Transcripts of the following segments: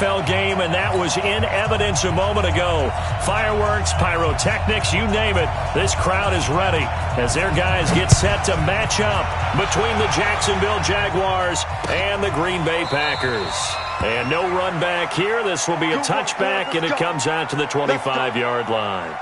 NFL game, and that was in evidence a moment ago. Fireworks, pyrotechnics, you name it. This crowd is ready as their guys get set to match up between the Jacksonville Jaguars and the Green Bay Packers. And no run back here. This will be a touchback, and it comes out to the 25-yard line.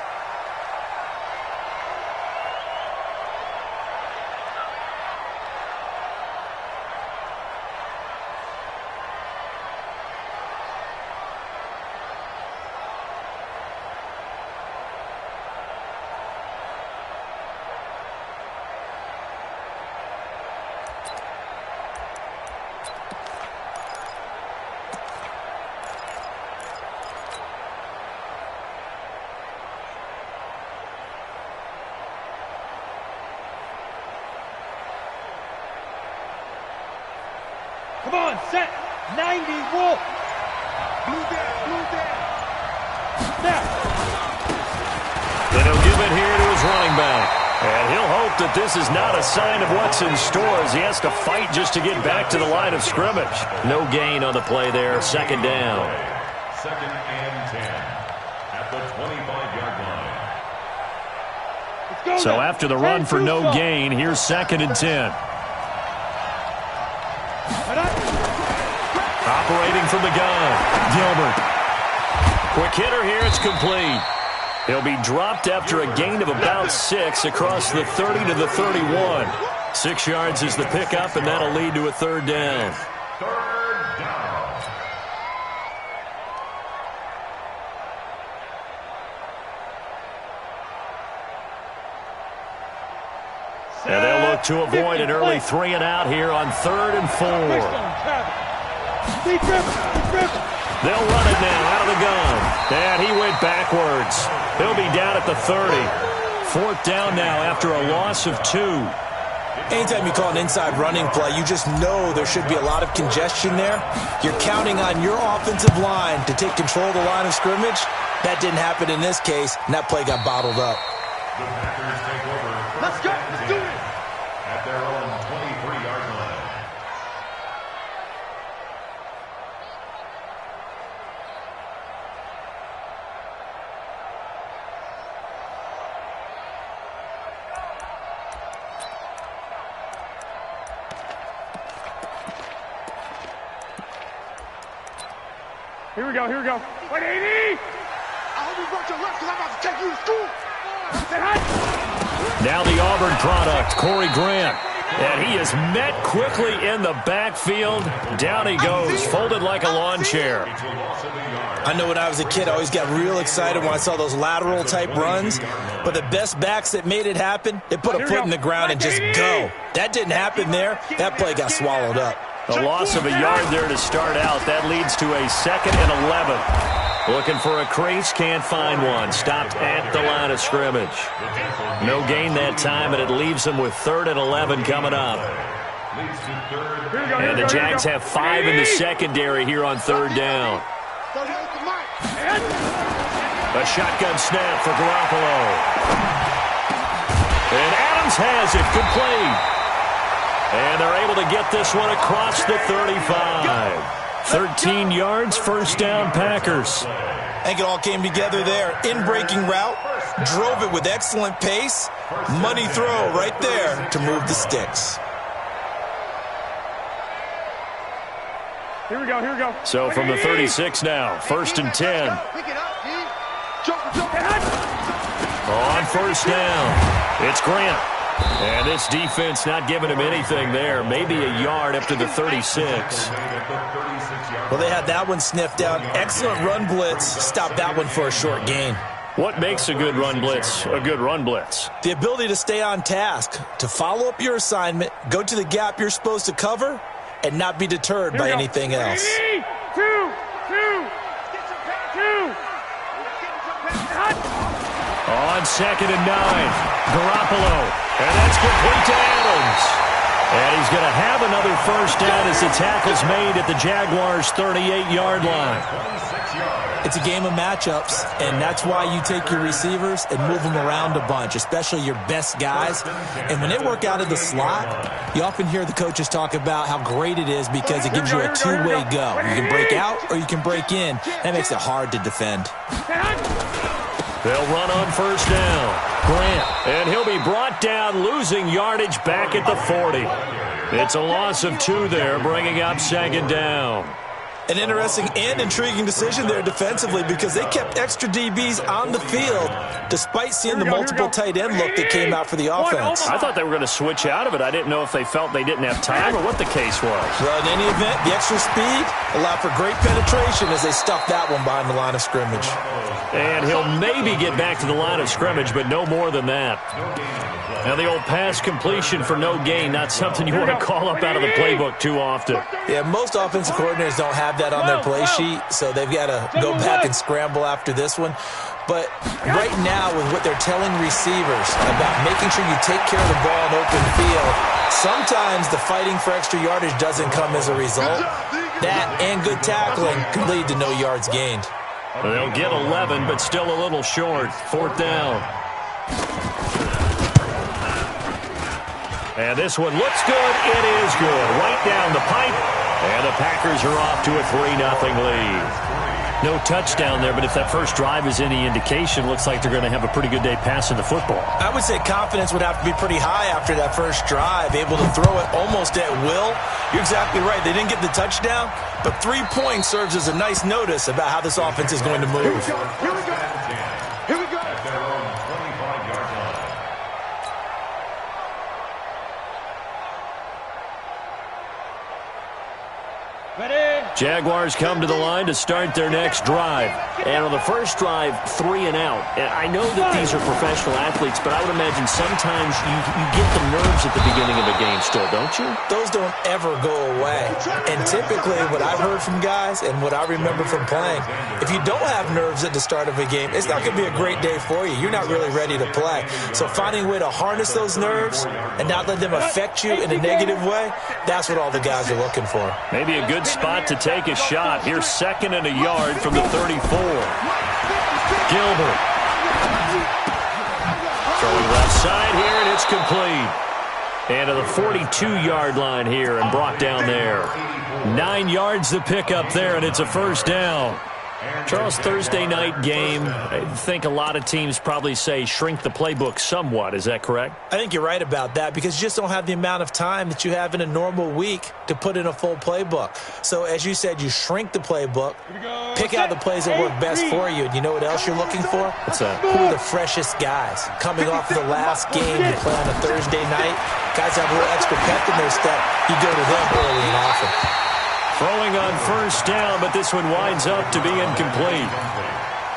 Come on, set. 90, wolf. Blue down. Snap. Then he'll give it here to his running back. And he'll hope that this is not a sign of what's in store as he has to fight just to get back to the line of scrimmage. No gain on the play there. Second down. Second and 10 at the 25-yard line. So after the run for no gain, here's second and 10. Operating from the gun, Gilbert. Quick hitter here, it's complete. He'll be dropped after a gain of about 6 across the 30 to the 31. 6 yards is the pickup, and that'll lead to a third down. Third down. And they'll look to avoid an early 3 and out here on 3rd and 4. They'll run it now out of the gun. And he went backwards. He'll be down at the 30. 4th down now after a loss of 2. Anytime you call an inside running play, you just know there should be a lot of congestion there. You're counting on your offensive line to take control of the line of scrimmage. That didn't happen in this case, and that play got bottled up. The Packers take over. Let's go. Let's do it. At their own 23-yard line. Here we go. 180. I hope you brought your left because I'm about to take you to school. Now the Auburn product, Corey Grant. And he is met quickly in the backfield. Down he goes, folded like a lawn chair. I know when I was a kid, I always got real excited when I saw those lateral type runs. But the best backs that made it happen, they put a foot in the ground and just go. That didn't happen there. That play got swallowed up. A loss of a yard there to start out. That leads to a 2nd and 11. Looking for a crease, can't find one. Stopped at the line of scrimmage. No gain that time, and it leaves them with 3rd and 11 coming up. And the Jags have 5 in the secondary here on 3rd down. A shotgun snap for Garoppolo. And Adams has it complete. And they're able to get this one across the 35. 13 yards, 1st down, Packers. I think it all came together there. In-breaking route, drove it with excellent pace. Money throw right there to move the sticks. Here we go. So from the 36 now, 1st and 10. On 1st down, it's Grant. And this defense not giving him anything there. Maybe a yard up to the 36. Well, they had that one sniffed out. Excellent run blitz. Stopped that one for a short gain. What makes a good run blitz a good run blitz? The ability to stay on task, to follow up your assignment, go to the gap you're supposed to cover, and not be deterred by anything else. 2. On 2nd and 9, Garoppolo. And that's complete to Adams. And he's going to have another first down as the tackle's made at the Jaguars' 38-yard line. It's a game of matchups, and that's why you take your receivers and move them around a bunch, especially your best guys. And when they work out of the slot, you often hear the coaches talk about how great it is because it gives you a two-way go. You can break out or you can break in. That makes it hard to defend. They'll run on first down. Grant. And he'll be brought down, losing yardage back at the 40. It's a loss of 2 there, bringing up second down. An interesting and intriguing decision there defensively because they kept extra DBs on the field despite seeing the multiple tight end look that came out for the offense. I thought they were going to switch out of it. I didn't know if they felt they didn't have time or what the case was. Well, in any event, the extra speed allowed for great penetration as they stuffed that one behind the line of scrimmage. And he'll maybe get back to the line of scrimmage, but no more than that. Now, the old pass completion for no gain, not something you want to call up out of the playbook too often. Yeah, most offensive coordinators don't have that on their play sheet, so they've got to go back and scramble after this one. But right now, with what they're telling receivers about making sure you take care of the ball in open field, sometimes the fighting for extra yardage doesn't come as a result. That and good tackling can lead to no yards gained. They'll get 11, but still a little short. Fourth down. And this one looks good. It is good. Right down the pipe. And the Packers are off to a 3-0 lead. No touchdown there, but if that first drive is any indication, looks like they're going to have a pretty good day passing the football. I would say confidence would have to be pretty high after that first drive, able to throw it almost at will. You're exactly right. They didn't get the touchdown, but 3 points serves as a nice notice about how this offense is going to move. Here we go. Here we go. At their own 25-yard line. Ready? Jaguars come to the line to start their next drive. And on the first drive, 3 and out. And I know that these are professional athletes, but I would imagine sometimes you get the nerves at the beginning of a game still, don't you? Those don't ever go away. And typically what I've heard from guys and what I remember from playing, if you don't have nerves at the start of a game, it's not going to be a great day for you. You're not really ready to play. So finding a way to harness those nerves and not let them affect you in a negative way, that's what all the guys are looking for. Maybe a good spot to take a shot. Here's 2nd and a yard from the 34. Gilbert. Throwing left side here, and it's complete. And to the 42-yard line here and brought down there. 9 yards to pick up there, and it's a first down. Charles, Thursday night game, I think a lot of teams probably say shrink the playbook somewhat. Is that correct? I think you're right about that because you just don't have the amount of time that you have in a normal week to put in a full playbook. So as you said, you shrink the playbook, pick out the plays that work best for you. And you know what else you're looking for? What's that? Who are the freshest guys? Coming off of the last game you play on a Thursday night, guys have a little extra pep in their step. You go to them early and often. Throwing on first down, but this one winds up to be incomplete.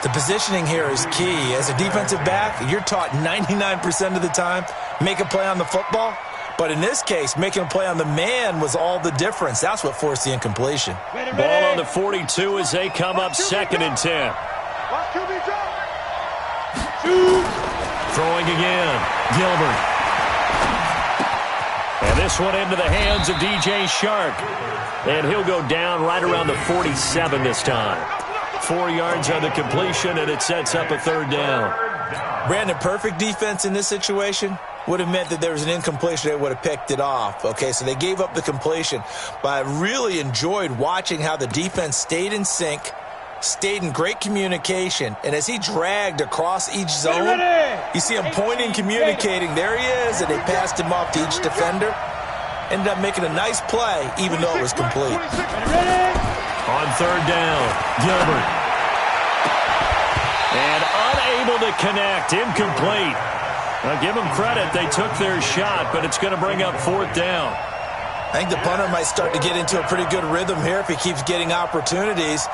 The positioning here is key. As a defensive back, you're taught 99% of the time, make a play on the football. But in this case, making a play on the man was all the difference. That's what forced the incompletion. Ball on the 42 as they come up 2nd and 10. Throwing again. Gilbert. And this one into the hands of DJ Shark. And he'll go down right around the 47 this time. 4 yards on the completion, and it sets up a 3rd down. Brandon, perfect defense in this situation would have meant that there was an incompletion. They would have picked it off. Okay, so they gave up the completion. But I really enjoyed watching how the defense stayed in sync, stayed in great communication. And as he dragged across each zone, you see him pointing, communicating. There he is, and they passed him off to each defender. Ended up making a nice play, even though it was complete. On 3rd down, Gilbert. And unable to connect, incomplete. Now give them credit, they took their shot, but it's going to bring up 4th down. I think the punter might start to get into a pretty good rhythm here if he keeps getting opportunities.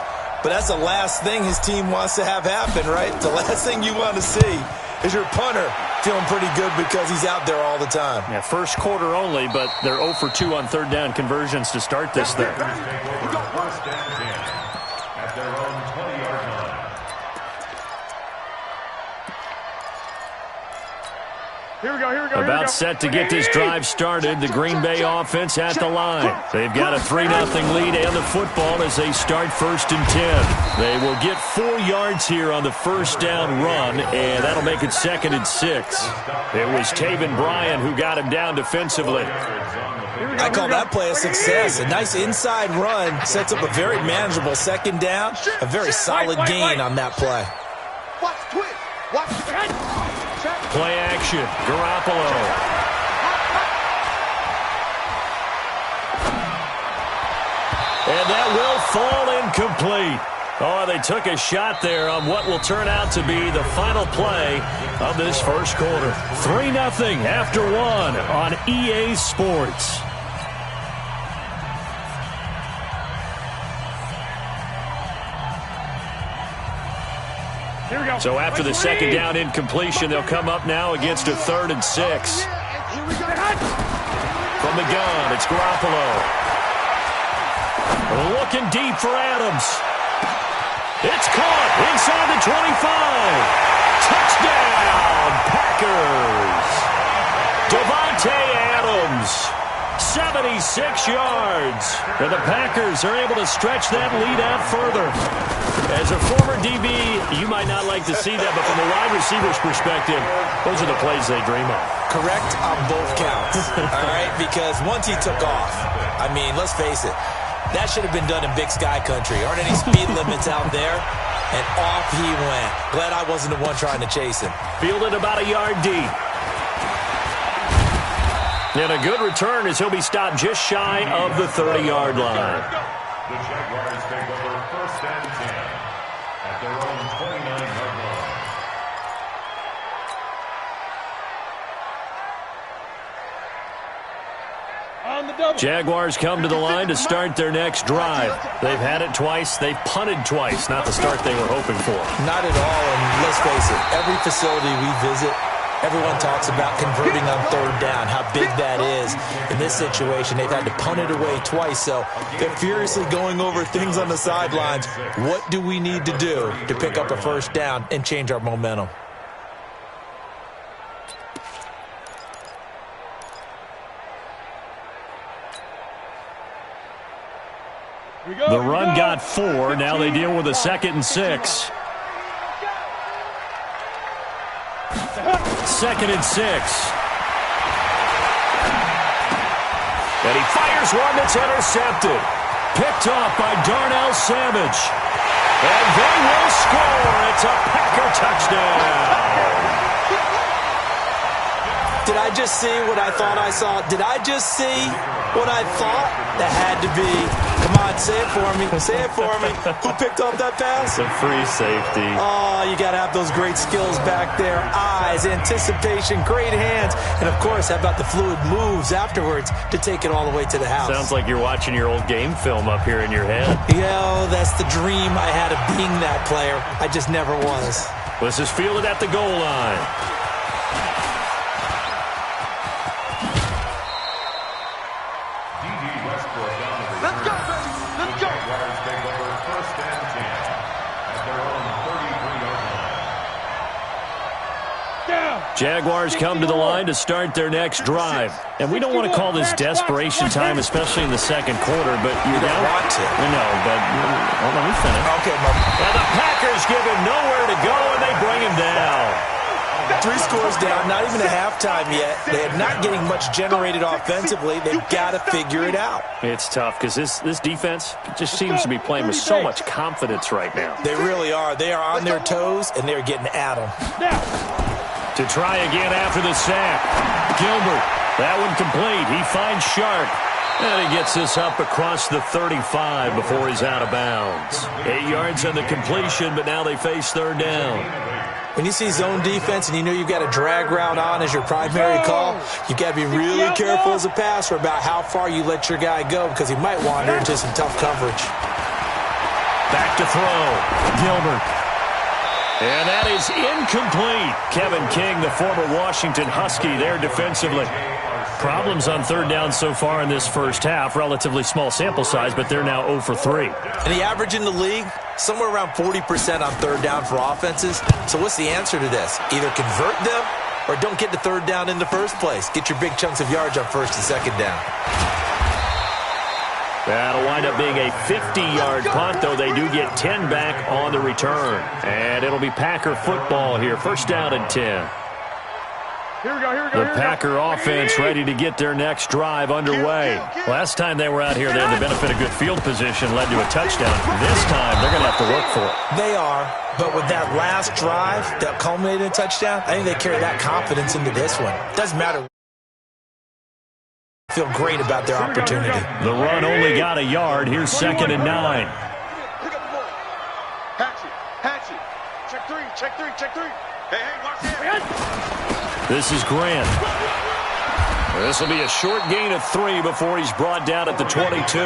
But that's the last thing his team wants to have happen, right? The last thing you want to see is your punter feeling pretty good because he's out there all the time. Yeah, first quarter only, but they're 0 for 2 on 3rd down conversions to start this thing. First and 10 at their own 20-yard line. About set to get this drive started. The Green Bay offense at the line. They've got a 3-0 lead and the football as they start 1st and 10. They will get 4 yards here on the first down run, and that'll make it 2nd and 6. It was Taven Bryan who got him down defensively. I call that play a success. A nice inside run sets up a very manageable 2nd down. A very solid gain on that play. Play action. Garoppolo. And that will fall incomplete. Oh, they took a shot there on what will turn out to be the final play of this first quarter. 3-0 after 1 on EA Sports. So after the 2nd down incompletion, they'll come up now against a 3rd and 6. From the gun, it's Garoppolo. Looking deep for Adams. It's caught inside the 25. Touchdown, Packers. Davante Adams, 76 yards. And the Packers are able to stretch that lead out further. As a former DB, you might not like to see that, but from a wide receiver's perspective, those are the plays they dream of. Correct on both counts, all right? Because once he took off, I mean, let's face it, that should have been done in Big Sky Country. Aren't any speed limits out there? And off he went. Glad I wasn't the one trying to chase him. Fielded about a yard deep. And a good return as he'll be stopped just shy of the 30-yard line. The Jaguars take over 1st and 10 at their own 29-yard line. Jaguars come to the line to start their next drive. They've had it twice. They've punted twice. Not the start they were hoping for. Not at all, and let's face it, every facility we visit, everyone talks about converting on 3rd down, how big that is. In this situation, they've had to punt it away twice, so they're furiously going over things on the sidelines. What do we need to do to pick up a 1st down and change our momentum? The run got 4. Now they deal with a 2nd and 6. 2nd and 6. And he fires one that's intercepted. Picked off by Darnell Savage. And they will score. It's a Packer touchdown. Did I just see what I thought I saw? Did I just see what I thought? That had to be. Come on, say it for me. Say it for me. Who picked up that pass? It's a free safety. Oh, you got to have those great skills back there. Eyes, anticipation, great hands. And, of course, how about the fluid moves afterwards to take it all the way to the house? Sounds like you're watching your old game film up here in your head. Yeah, that's the dream I had of being that player. I just never was. This is fielded at the goal line. Jaguars come to the line to start their next drive. And we don't want to call this desperation time, especially in the 2nd quarter, but you don't want to. No, but well, let me finish. Okay, Mom. And the Packers give him nowhere to go, and they bring him down. 3 scores down, not even a halftime yet. They're not getting much generated offensively. They've got to figure it out. It's tough because this defense just seems to be playing with so much confidence right now. They really are. They are on their toes, and they're getting at them. To try again after the sack. Gilbert, that one complete. He finds Sharp. And he gets this up across the 35 before he's out of bounds. 8 yards on the completion, but now they face 3rd down. When you see zone defense and you know you've got a drag route on as your primary call, you've got to be really careful as a passer about how far you let your guy go because he might wander into some tough coverage. Back to throw. Gilbert. And that is incomplete. Kevin King, the former Washington Husky, there defensively. Problems on 3rd down so far in this first half. Relatively small sample size, but they're now 0 for 3. And the average in the league, somewhere around 40% on 3rd down for offenses. So what's the answer to this? Either convert them or don't get to third down in the first place. Get your big chunks of yards on first and second down. That'll wind up being a 50-yard punt, though they do get 10 back on the return. And it'll be Packer football here. First down and 10. Here we go. The Packer offense ready to get their next drive underway. Last time they were out here, they had the benefit of good field position, led to a touchdown. This time, they're going to have to work for it. They are, but with that last drive that culminated in a touchdown, I think they carry that confidence into this one. Doesn't matter. Feel great about their opportunity. The run only got a yard. Here's 2nd and 9. Pick up the ball. Hatch it. Check three. Hey, watch this. This is Grant. This will be a short gain of 3 before he's brought down at the 22.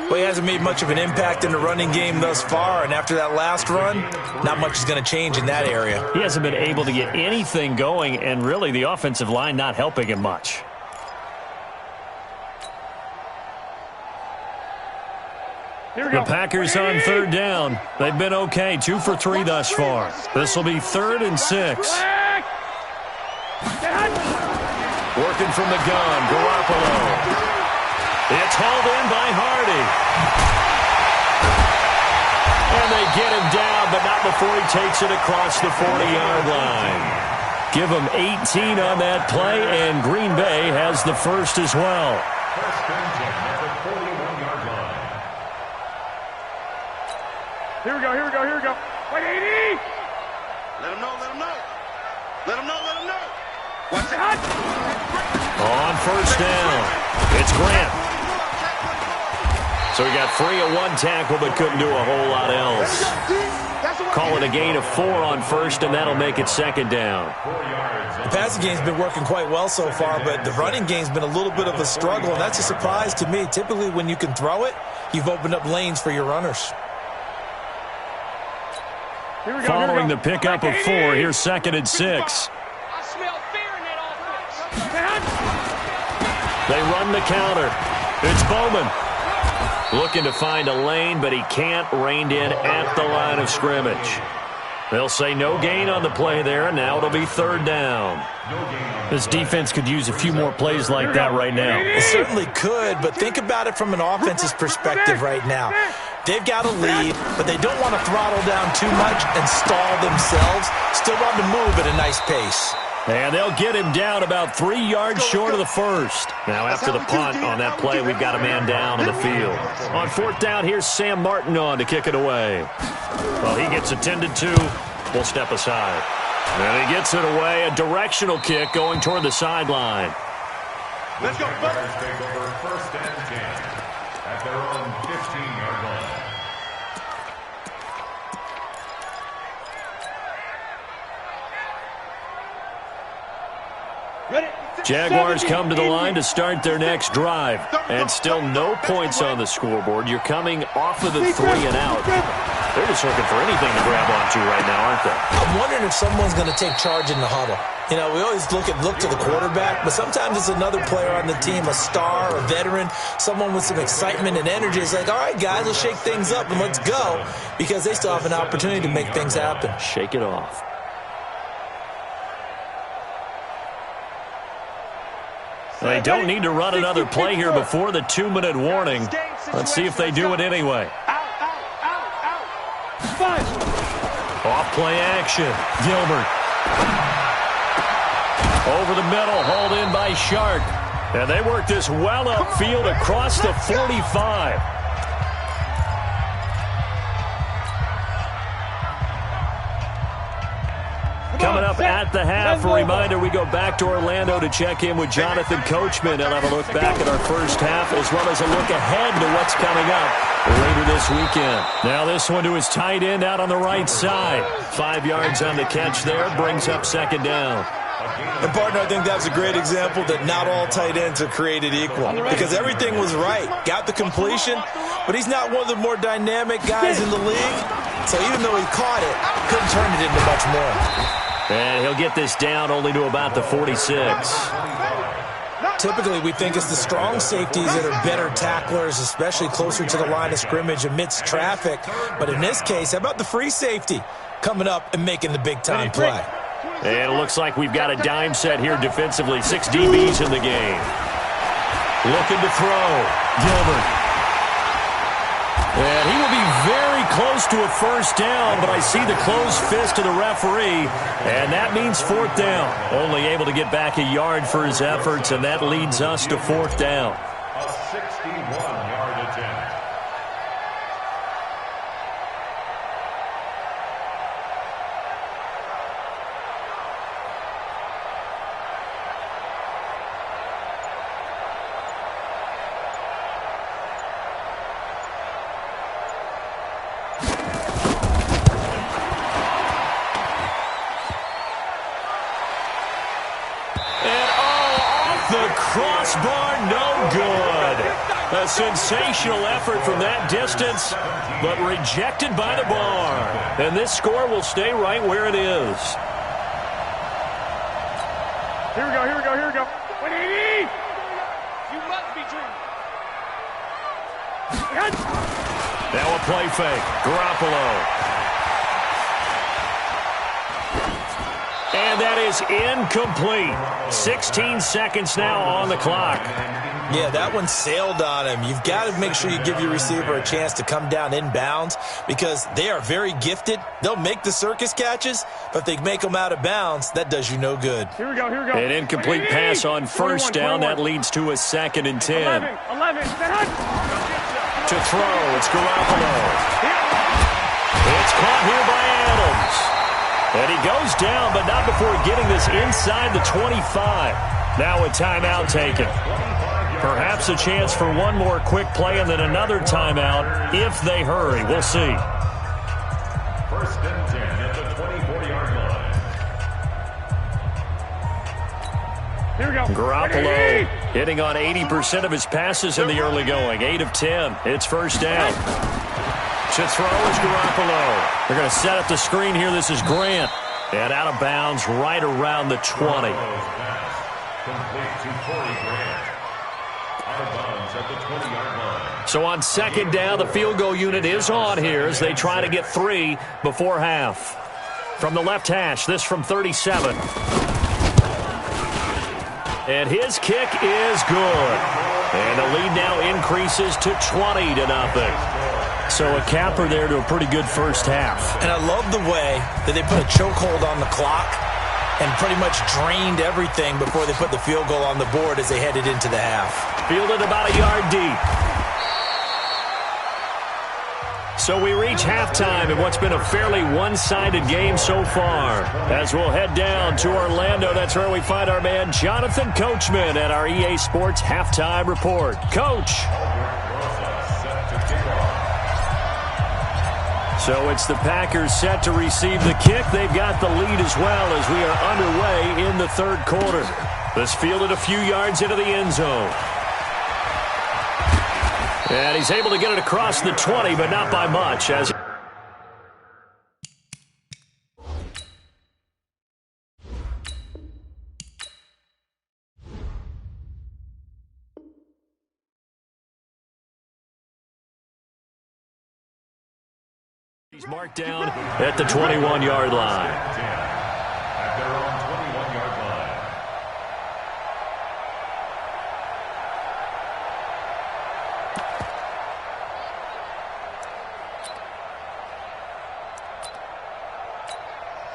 Well, he hasn't made much of an impact in the running game thus far, and after that last run, not much is going to change in that area. He hasn't been able to get anything going, and really the offensive line not helping him much. The Packers on 3rd down. They've been okay, 2 for 3 thus far. This will be 3rd and 6. Working from the gun, Garoppolo. It's hauled in by Hardy. And they get him down, but not before he takes it across the 40-yard line. Give him 18 on that play, and Green Bay has the first as well. First and 10 at the 41-yard line. Here we go. Wait, 80! Let him know. Watch that! On first down, it's Grant. So he got free of 1 tackle, but couldn't do a whole lot else. Call it a gain of 4 on first, and that'll make it 2nd down. The passing game's been working quite well so far, but the running game's been a little bit of a struggle, and that's a surprise to me. Typically, when you can throw it, you've opened up lanes for your runners. Following the pickup of 4, here's 2nd and 6. They run the counter. It's Bowman. Looking to find a lane, but he can't. Reined in at the line of scrimmage. They'll say no gain on the play there, and now it'll be 3rd down. This defense could use a few more plays like that right now. It certainly could, but think about it from an offense's perspective right now. They've got a lead, but they don't want to throttle down too much and stall themselves. Still want to move at a nice pace. And they'll get him down about 3 yards short of the first. Now after the punt on that play, we've got a man down on the field. On 4th down, here's Sam Martin on to kick it away. Well, he gets attended to. We'll step aside. And he gets it away. A directional kick going toward the sideline. Let's go. Packers take over 1st and 10 at their own 15-yard line. Jaguars come to the line to start their next drive. And still no points on the scoreboard. You're coming off of the 3 and out. They're just looking for anything to grab onto right now, aren't they? I'm wondering if someone's going to take charge in the huddle. You know, we always look to the quarterback, but sometimes it's another player on the team, a star, a veteran, someone with some excitement and energy. It's like, all right, guys, let's shake things up and let's go, because they still have an opportunity to make things happen. Shake it off. They don't need to run another play here before the 2-minute warning. Let's see if they do it anyway. Off play action. Gilbert. Over the middle, hauled in by Shark. And they work this well upfield across the 45. Coming up at the half, a reminder, we go back to Orlando to check in with Jonathan Coachman and have a look back at our first half as well as a look ahead to what's coming up later this weekend. Now this one to his tight end out on the right side. 5 yards on the catch there, brings up 2nd down. And, partner, I think that's a great example that not all tight ends are created equal, because everything was right. Got the completion, but he's not one of the more dynamic guys in the league. So even though he caught it, couldn't turn it into much more. And he'll get this down only to about the 46. Typically, we think it's the strong safeties that are better tacklers, especially closer to the line of scrimmage amidst traffic. But in this case, how about the free safety coming up and making the big-time play? And it looks like we've got a dime set here defensively. 6 DBs in the game. Looking to throw. Gilbert. And he will be very close to a first down, but I see the closed fist of the referee, and that means 4th down. Only able to get back a yard for his efforts, and that leads us to 4th down. A 61-yard attempt. Crossbar, no good. A sensational effort from that distance, but rejected by the bar. And this score will stay right where it is. Here we go, here we go, here we go. 180! You must be dreaming. Now a play fake. Garoppolo. And that is incomplete. 16 seconds now on the clock. Yeah, that one sailed on him. You've got to make sure you give your receiver a chance to come down inbounds because they are very gifted. They'll make the circus catches, but if they make them out of bounds, that does you no good. Here we go, here we go. An incomplete pass on first down. That leads to a 2nd and 10. 11. To throw, it's Garoppolo. It's caught here by Adams. And he goes down, but not before getting this inside the 25. Now a timeout taken. Perhaps a chance for one more quick play and then another timeout if they hurry. We'll see. 1st and 10 at the 24-yard line. Here we go. Garoppolo hitting on 80% of his passes in the early going. 8 of 10. It's first down. To throw is Garoppolo. They're going to set up the screen here. This is Grant. And out of bounds right around the 20. Complete to Corey Grant. Out of bounds at the 20-yard line. So on 2nd down, the field goal unit is on here as they try to get 3 before half. From the left hash, this from 37. And his kick is good. And the lead now increases to 20-0. So a capper there to a pretty good first half. And I love the way that they put a chokehold on the clock and pretty much drained everything before they put the field goal on the board as they headed into the half. Fielded about a yard deep. So we reach halftime in what's been a fairly one-sided game so far. As we'll head down to Orlando, that's where we find our man Jonathan Coachman at our EA Sports Halftime Report. Coach. So it's the Packers set to receive the kick. They've got the lead as well as we are underway in the 3rd quarter. This fielded a few yards into the end zone. And he's able to get it across the 20, but not by much. As he's marked down at the 21-yard line. At their own 21-yard line.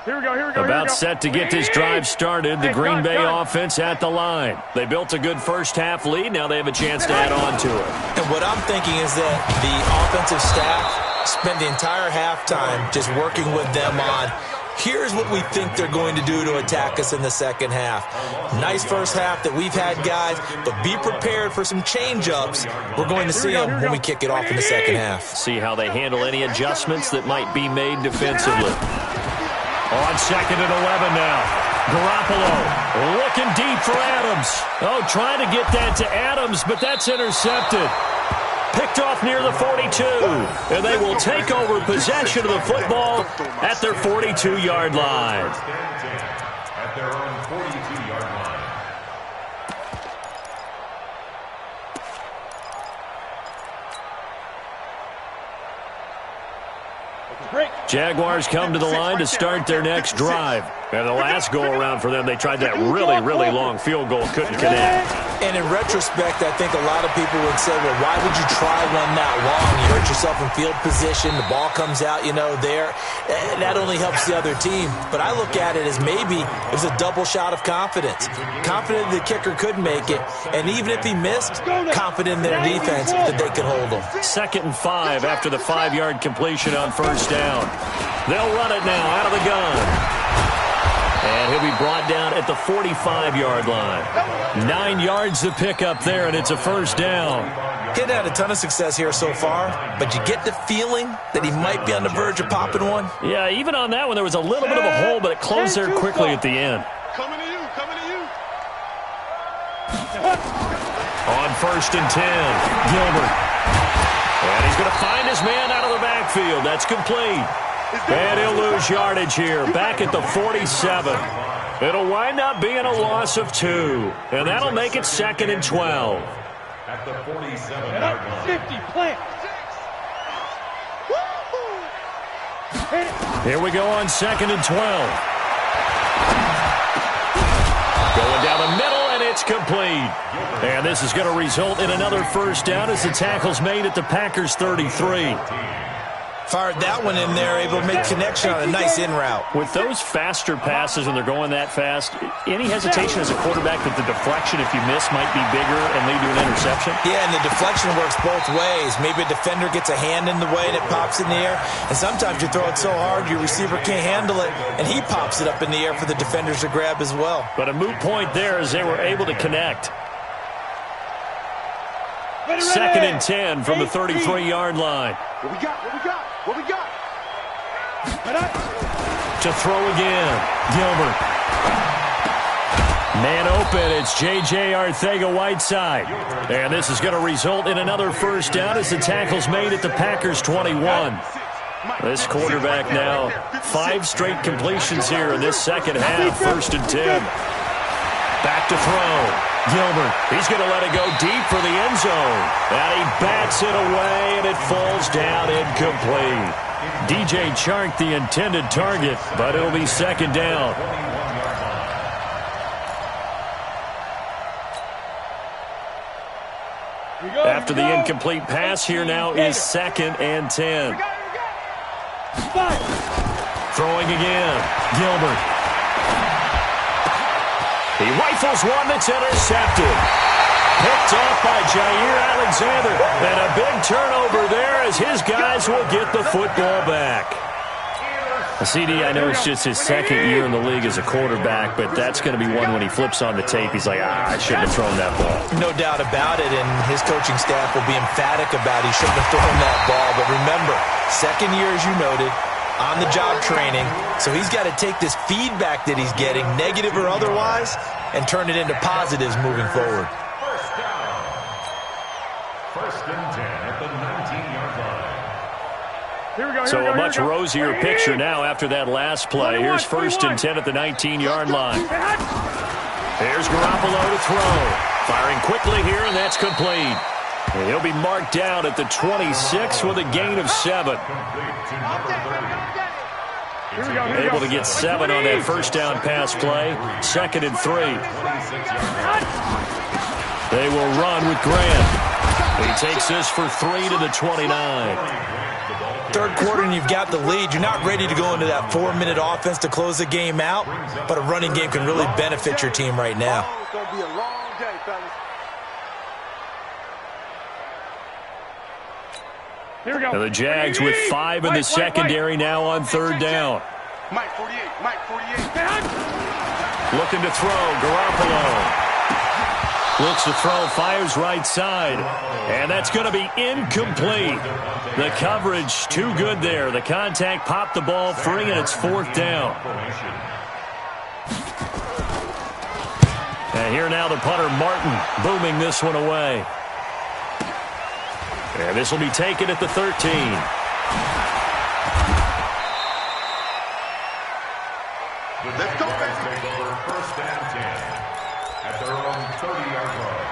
Here we go, here we go. About set to get this drive started. The Green Bay offense at the line. They built a good first half lead. Now they have a chance to add on to it. And what I'm thinking is that the offensive staff spent the entire halftime just working with them on here's what we think they're going to do to attack us in the second half. Nice first half that we've had, guys, but be prepared for some change-ups. We're going to see them when we kick it off in the second half. See how they handle any adjustments that might be made defensively. On 2nd and 11 now. Garoppolo looking deep for Adams. Oh, trying to get that to Adams, but that's intercepted. Picked off near the 42. And they will take over possession of the football at their 42-yard line. At their own 42-yard line. Jaguars come to the line to start their next drive. And the last go-around for them, they tried that really, really long field goal, couldn't connect. And in retrospect, I think a lot of people would say, well, why would you try one that long? You hurt yourself in field position. The ball comes out, there. That only helps the other team. But I look at it as maybe it was a double shot of confidence. Confident the kicker could make it. And even if he missed, confident in their defense that they could hold him. 2nd and 5 after the 5-yard completion on first down. They'll run it now out of the gun. And he'll be brought down at the 45-yard line. 9 yards to pick up there, and it's a first down. He'd had a ton of success here so far, but you get the feeling that he might be on the verge of popping one. Yeah, even on that one, there was a little bit of a hole, but it closed there quickly at the end. Coming to you, coming to you. On 1st and 10, Gilbert. And he's going to find his man out of the backfield. That's complete. And he'll lose yardage here, back at the 47. It'll wind up being a loss of 2. And that'll make it 2nd and 12. At the 47-yard line. 50, plant. Here we go on 2nd and 12. Going down the middle, and it's complete. And this is going to result in another first down as the tackle's made at the Packers' 33. Fired that one in there, able to make connection on a nice in route. With those faster passes when they're going that fast, any hesitation as a quarterback that the deflection, if you miss, might be bigger and lead to an interception? Yeah, and the deflection works both ways. Maybe a defender gets a hand in the way and it pops in the air. And sometimes you throw it so hard your receiver can't handle it, and he pops it up in the air for the defenders to grab as well. But a moot point there as they were able to connect. 2nd and 10 from the 33-yard line. What we got? What we got? What we got? To throw again, Gilbert. Man open, it's J.J. Arcega-Whiteside. And this is going to result in another first down as the tackle's made at the Packers' 21. This quarterback now, 5 straight completions here in this second half, 1st and 10. Back to throw. Gilbert, he's going to let it go deep for the end zone. And he bats it away, and it falls down incomplete. DJ Chark, the intended target, but it'll be 2nd down. After the incomplete pass, here now is 2nd and 10. Throwing again, Gilbert. He rifles one that's intercepted. Picked off by Jair Alexander. And a big turnover there as his guys will get the football back. CD, I know it's just his 2nd year in the league as a quarterback, but that's going to be one when he flips on the tape. He's like, I shouldn't have thrown that ball. No doubt about it, and his coaching staff will be emphatic about he shouldn't have thrown that ball. But remember, 2nd year, as you noted, on-the-job training, so he's got to take this feedback that he's getting, negative or otherwise, and turn it into positives moving forward. First down. 1st and 10 at the 19-yard line. Here we go. So a much rosier picture now after that last play. Here's 1st and 10 at the 19-yard line. Here's Garoppolo to throw. Firing quickly here, and that's complete. And he'll be marked down at the 26 with a gain of 7. Able to get 7 on that first down pass play. 2nd and 3. They will run with Grant. He takes this for 3 to the 29. 3rd quarter and you've got the lead. You're not ready to go into that 4-minute offense to close the game out, but a running game can really benefit your team right now. It's going to be a long day, fellas. Here we go. And the Jags with 5 in the secondary now on 3rd down. Mike 48, Mike 48. Looking to throw, Garoppolo. Looks to throw, fires right side. And that's going to be incomplete. The coverage too good there. The contact popped the ball free, and it's 4th down. And here now the punter, Martin, booming this one away. And this will be taken at the 13. Let's go, take over 1st and 10 at their own 30-yard line.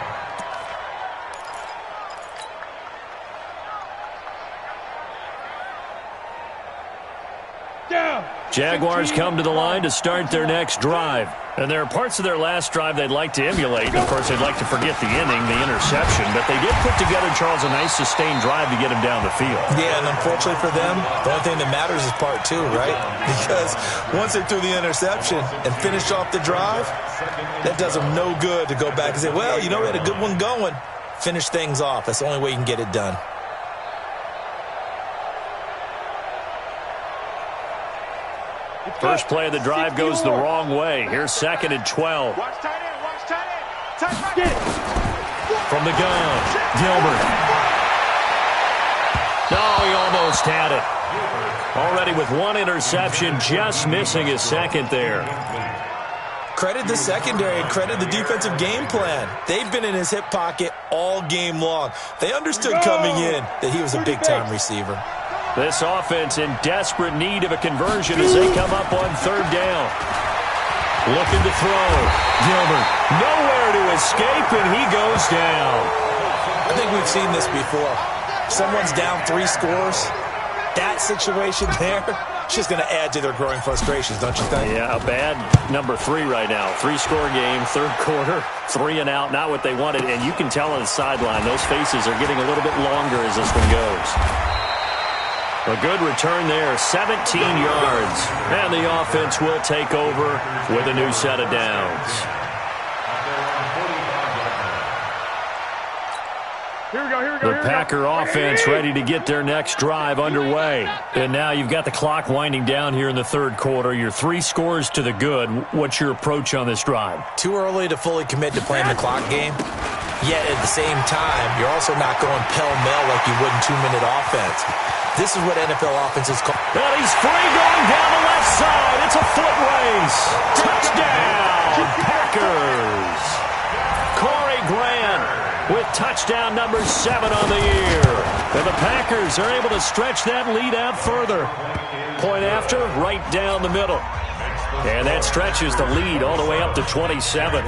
Jaguars come to the line to start their next drive. And there are parts of their last drive they'd like to emulate. Of course, they'd like to forget the inning, the interception. But they did put together, Charles, a nice sustained drive to get them down the field. Yeah, and unfortunately for them, the only thing that matters is part two, right? Because once they threw the interception and finished off the drive, that does them no good to go back and say, well, you know, we had a good one going. Finish things off. That's the only way you can get it done. First play of the drive goes the wrong way. Here's 2nd and 12. Watch tight end, watch tight end. Tight end. From the gun, Gilbert. No, he almost had it. Already with one interception, just missing his second there. Credit the secondary and credit the defensive game plan. They've been in his hip pocket all game long. They understood coming in that he was a big-time receiver. This offense in desperate need of a conversion as they come up on 3rd down. Looking to throw. Gilbert nowhere to escape, and he goes down. I think we've seen this before. Someone's down 3 scores. That situation there, it's just going to add to their growing frustrations, don't you think? Yeah, a bad number 3 right now. 3-score game, 3rd quarter, 3 and out, not what they wanted. And you can tell on the sideline, those faces are getting a little bit longer as this one goes. A good return there, 17 yards. And the offense will take over with a new set of downs. Here we go, here we go. The Packer offense ready to get their next drive underway. And now you've got the clock winding down here in the 3rd quarter. You're 3 scores to the good. What's your approach on this drive? Too early to fully commit to playing the clock game. Yet at the same time, you're also not going pell-mell like you would in 2-minute offense. This is what NFL offenses call. And he's free going down the left side. It's a foot race. Touchdown, Packers. Corey Grant with touchdown number 7 on the year. And the Packers are able to stretch that lead out further. Point after, right down the middle. And that stretches the lead all the way up to 27.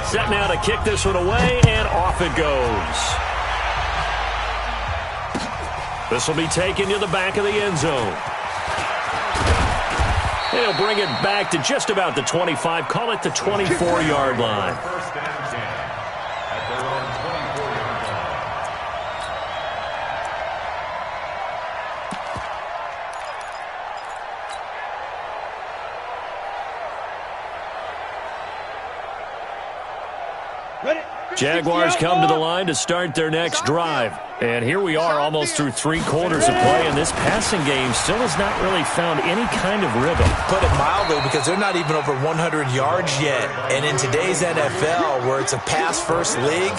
Set now to kick this one away, and off it goes. This will be taken to the back of the end zone. He'll bring it back to just about the 25. Call it the 24-yard line. Jaguars come to the line to start their next drive. And here we are almost through 3 quarters of play, and this passing game still has not really found any kind of rhythm. Put it mildly, because they're not even over 100 yards yet. And in today's NFL, where it's a pass-first league,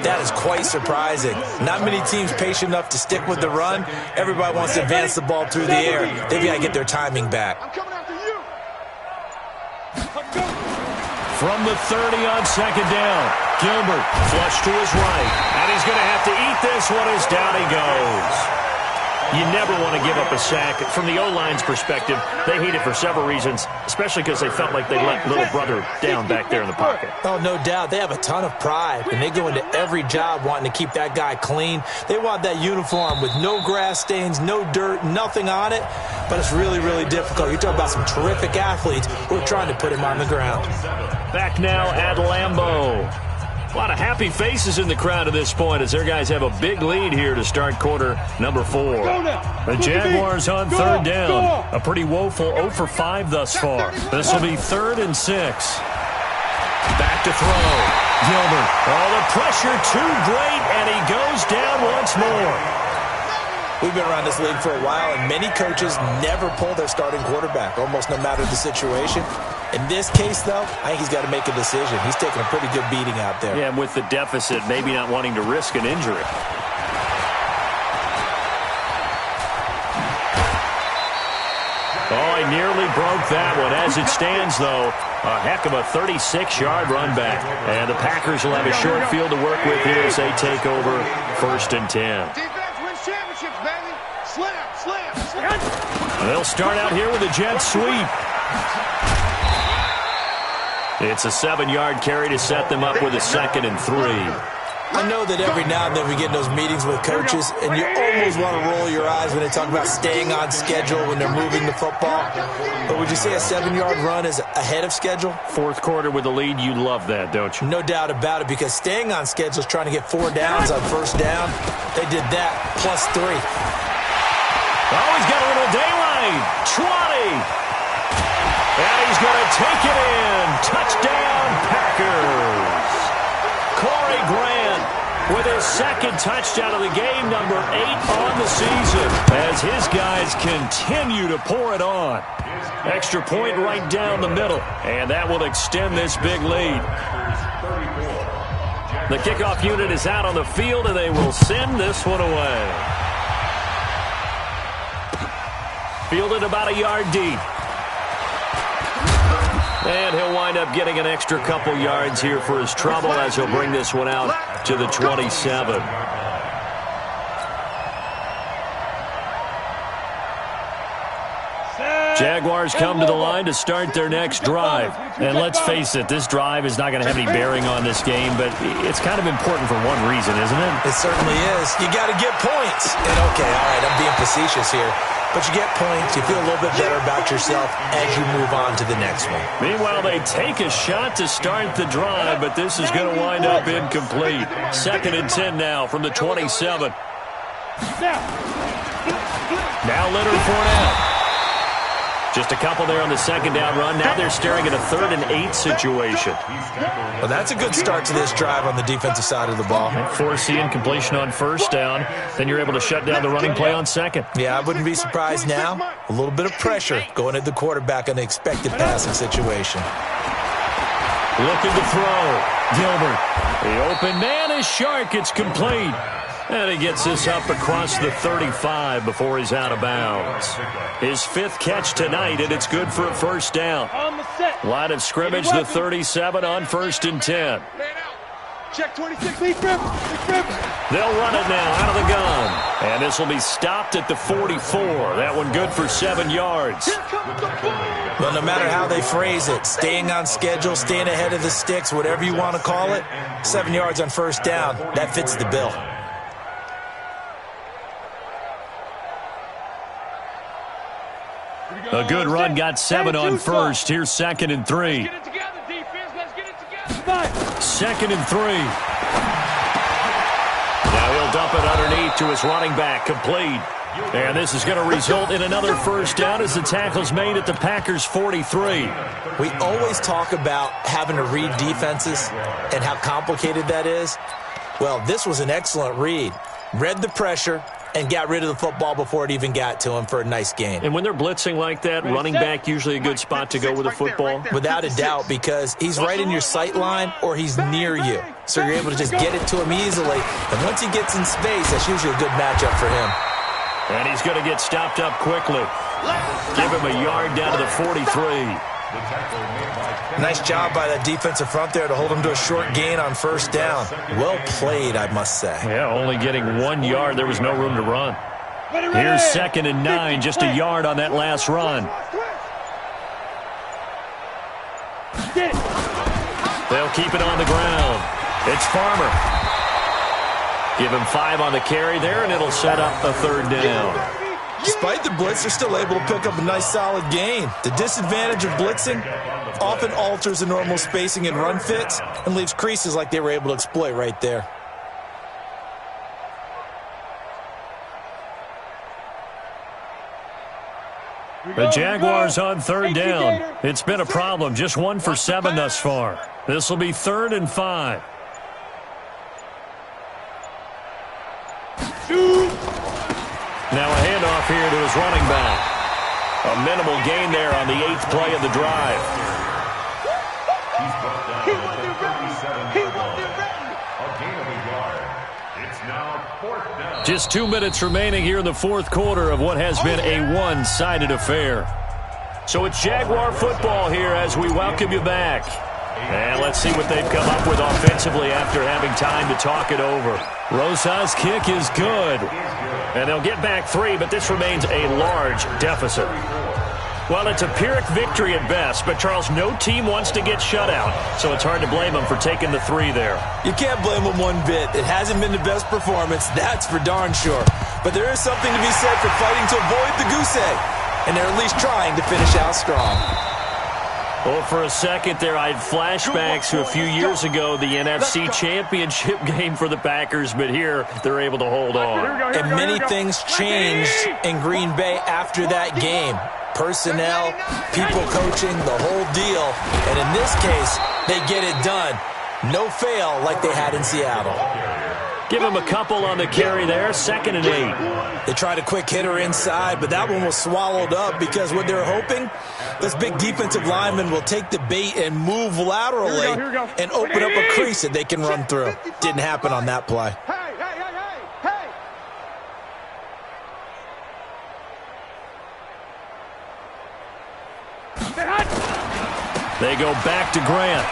that is quite surprising. Not many teams patient enough to stick with the run. Everybody wants to advance the ball through the air. They've got to get their timing back. I'm coming after you. From the 30 on 2nd down, Gilbert flush to his right, and he's going to have to eat this one as down he goes. You never want to give up a sack. From the O-line's perspective, they hate it for several reasons, especially because they felt like they let little brother down back there in the pocket. Oh, no doubt. They have a ton of pride, and they go into every job wanting to keep that guy clean. They want that uniform with no grass stains, no dirt, nothing on it, but it's really, really difficult. You're talking about some terrific athletes who are trying to put him on the ground. Back now at Lambeau. A lot of happy faces in the crowd at this point as their guys have a big lead here to start quarter number 4. The Jaguars on 3rd down. A pretty woeful 0 for 5 thus far. This will be 3rd and 6. Back to throw. Gilbert. Oh, the pressure too great, and he goes down once more. We've been around this league for a while, and many coaches never pull their starting quarterback, almost no matter the situation. In this case, though, I think he's got to make a decision. He's taking a pretty good beating out there. Yeah, and with the deficit, maybe not wanting to risk an injury. Oh, he nearly broke that one. As it stands, though, a heck of a 36-yard run back. And the Packers will have a short field to work with here as they take over 1st and 10. Defense wins championships, baby. Slam, slam, slam. They'll start out here with a jet sweep. It's a 7-yard carry to set them up with a 2nd and 3. I know that every now and then we get in those meetings with coaches, and you almost want to roll your eyes when they talk about staying on schedule when they're moving the football. But would you say a 7-yard run is ahead of schedule? Fourth quarter with the lead, you love that, don't you? No doubt about it, because staying on schedule is trying to get 4 downs on first down. They did that, plus 3. Oh, he's got a little daylight. 20. And he's going to take it in. Touchdown, Packers. Corey Grant with his second touchdown of the game, number 8 on the season, as his guys continue to pour it on. Extra point right down the middle, and that will extend this big lead. The kickoff unit is out on the field, and they will send this one away. Fielded about a yard deep. And he'll wind up getting an extra couple yards here for his trouble as he'll bring this one out to the 27. Jaguars come to the line to start their next drive. And let's face it, this drive is not going to have any bearing on this game, but it's kind of important for one reason, isn't it? It certainly is. You got to get points. And okay, all right, I'm being facetious here. But you get points, you feel a little bit better about yourself as you move on to the next one. Meanwhile, they take a shot to start the drive, but this is going to wind up incomplete. 2nd and 10 now from the 27. Now Leonard Fournette. Just a couple there on the second down run. Now they're staring at a 3rd and 8 situation. Well, that's a good start to this drive on the defensive side of the ball. Forcing incompletion on first down. Then you're able to shut down the running play on second. Yeah, I wouldn't be surprised now. A little bit of pressure going at the quarterback on the expected passing situation. Looking to throw. Gilbert. The open man is Shark. It's complete. And he gets this up across the 35 before he's out of bounds. His 5th catch tonight, and it's good for a first down. Line of scrimmage, the 37 on 1st and 10. Check 26, lead grip. They'll run it now out of the gun. And this will be stopped at the 44. That one good for 7 yards. Well, no matter how they phrase it, staying on schedule, staying ahead of the sticks, whatever you want to call it, 7 yards on first down, that fits the bill. A good run, got 7 on first. Here's 2nd and 3. 2nd and 3. Now he'll dump it underneath to his running back, complete. And this is going to result in another first down as the tackle's made at the Packers' 43. We always talk about having to read defenses and how complicated that is. Well, this was an excellent read. Read the pressure and got rid of the football before it even got to him for a nice gain. And when they're blitzing like that, running back usually a good spot to go with the football? Without a doubt, because he's right in your sight line or he's near you. So you're able to just get it to him easily. And once he gets in space, that's usually a good matchup for him. And he's going to get stopped up quickly. Give him a yard down to the 43. Nice job by that defensive front there to hold him to a short gain on first down. Well played, I must say. Yeah, only getting 1 yard. There was no room to run. Here's 2nd and 9, just a yard on that last run. They'll keep it on the ground. It's Farmer. Give him 5 on the carry there, and it'll set up a 3rd down. Despite the blitz, they're still able to pick up a nice solid gain. The disadvantage of blitzing often alters the normal spacing and run fits and leaves creases like they were able to exploit right there. The Jaguars on 3rd down. It's been a problem. Just 1 for 7 thus far. This will be 3rd and 5. Now a handoff here to his running back. A minimal gain there on the 8th play of the drive. He's brought down at the 37-yard line. A gain of a yard. It's now 4th down. Just 2 minutes remaining here in the 4th quarter of what has been a one-sided affair. So it's Jaguar football here as we welcome you back. And let's see what they've come up with offensively after having time to talk it over. Rosa's kick is good. And they'll get back 3, but this remains a large deficit. Well, it's a Pyrrhic victory at best, but Charles, no team wants to get shut out, so it's hard to blame them for taking the 3 there. You can't blame them one bit. It hasn't been the best performance, that's for darn sure. But there is something to be said for fighting to avoid the goose egg, and they're at least trying to finish out strong. Well, for a second there, I had flashbacks to a few years ago, the NFC Championship game for the Packers, but here they're able to hold on. And many things changed in Green Bay after that game. Personnel, people coaching, the whole deal. And in this case, they get it done. No fail like they had in Seattle. Give him a couple on the carry there, 2nd and 8. They tried a quick hitter inside, but that one was swallowed up because what they're hoping, this big defensive lineman will take the bait and move laterally and open up a crease that they can run through. Didn't happen on that play. They go back to Grant.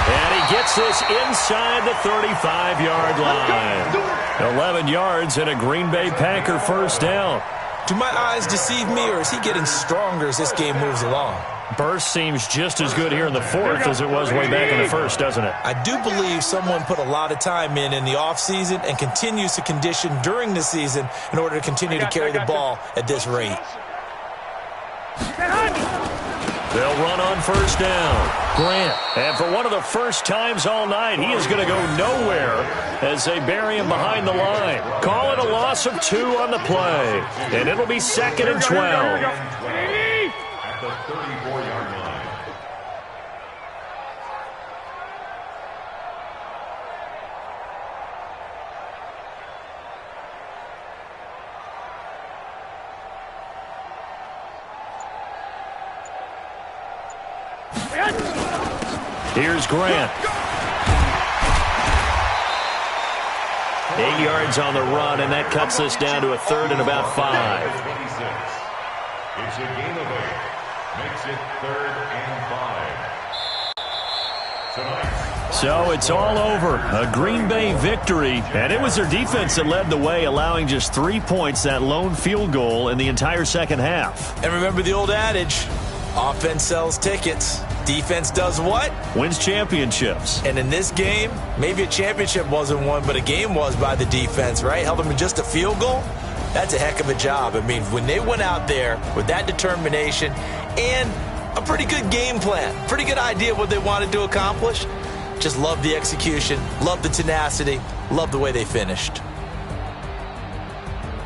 And he gets this inside the 35-yard line. 11 yards and a Green Bay Packer first down. Do my eyes deceive me, or is he getting stronger as this game moves along? Burst seems just as good here in the 4th as it was way back in the 1st, doesn't it? I do believe someone put a lot of time in the offseason and continues to condition during the season in order to continue to carry the ball at this rate. They'll run on first down. Grant, and for one of the first times all night, he is going to go nowhere as they bury him behind the line. Call it a loss of 2 on the play, and it'll be 2nd and 12. At the 34-yard line. Here's Grant. 8 yards on the run, and that cuts us down to a 3rd and about 5. 26. It's a gain of 8. Makes it 3rd and 5. Tonight. So it's all over. A Green Bay victory, and it was their defense that led the way, allowing just 3 points, that lone field goal in the entire second half. And remember the old adage, offense sells tickets. Defense does what? Wins championships. And in this game, maybe a championship wasn't won, but a game was by the defense, right? Held them to just a field goal. That's a heck of a job. I mean, when they went out there with that determination and a pretty good game plan, pretty good idea of what they wanted to accomplish, just love the execution, love the tenacity, love the way they finished.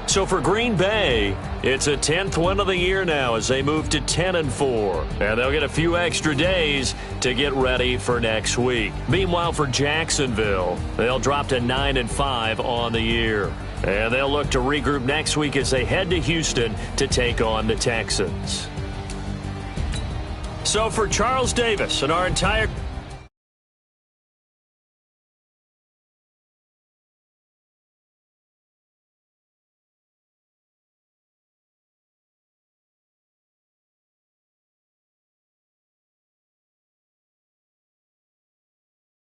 So for Green Bay, it's a 10th win of the year now as they move to 10-4. And they'll get a few extra days to get ready for next week. Meanwhile, for Jacksonville, they'll drop to 9-5 on the year. And they'll look to regroup next week as they head to Houston to take on the Texans. So for Charles Davis and our entire